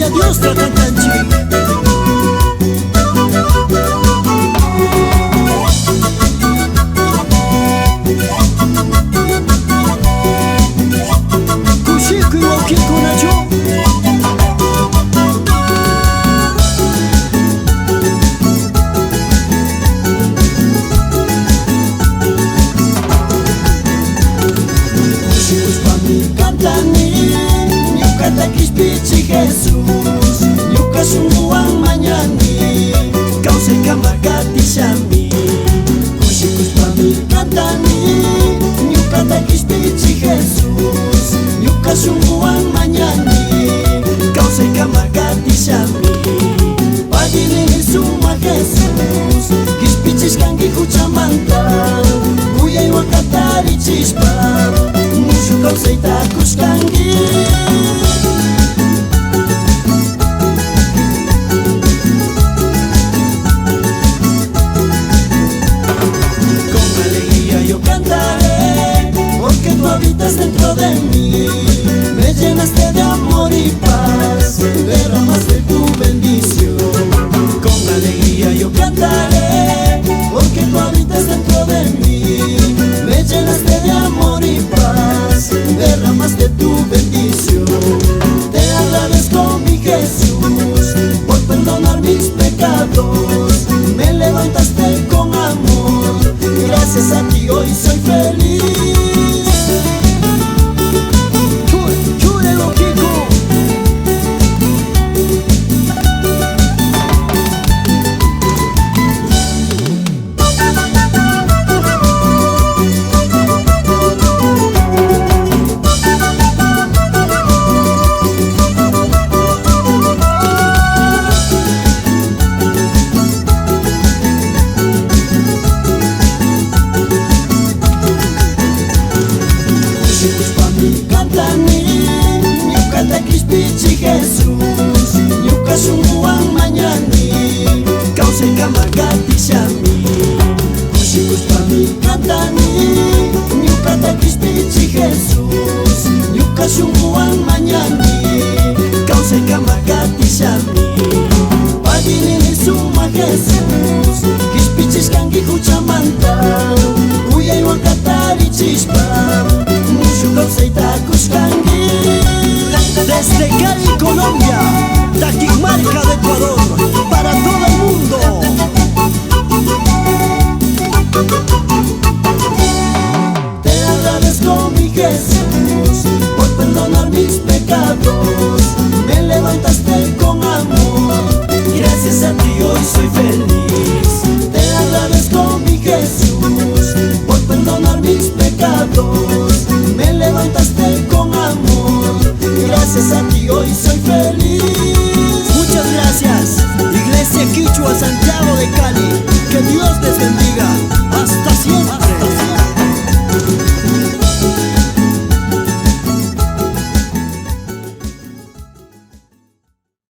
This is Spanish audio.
Gloria a Dios te cantanchi. Kushiku y Wakiko Nacho. Pichi Jesus, Yuka sungguang manyani, kau sekamagati shami. Kushikus pami kantani, Yuka takis pichi Jesus, Yuka sungguang manyani, kau sekamagati shami. Pagini suma Jesus, kis pichis kangi kuchamanta, uyay wakatari chispa, mushu kau seitakus kangi. Dentro de mí, me llenaste de amor y paz, derramaste tu bendición. Con alegría yo cantaré, porque tú habitas dentro de mí, me llenaste de amor y paz, derramaste tu bendición. Te agradezco, mi Jesús, por perdonar mis pecados, me levantaste con amor, gracias a ti hoy soy feliz. Pichi Jesus, Yuka sungguang manyani, kau sekamagati shami. Kushikus pami kantani, Yuka takis pichi Jesus, Yuka sungguang manyani, kau sekamagati shami. Pagini suma Jesus, kis pichis kangi kuchamanta, uyay wakatari chispa, mushu kau seitakus kangi. Desde Cali, Colombia, Taquimarca de Ecuador, para todo el mundo. Te agradezco, mi Jesús, por perdonar mis pecados, me levantaste con amor, gracias a ti hoy soy feliz. Te agradezco, mi Jesús, por perdonar mis pecados, me levantaste con amor, gracias a ti hoy soy feliz. Muchas gracias, Iglesia Quichua Santiago de Cali. Que Dios les bendiga.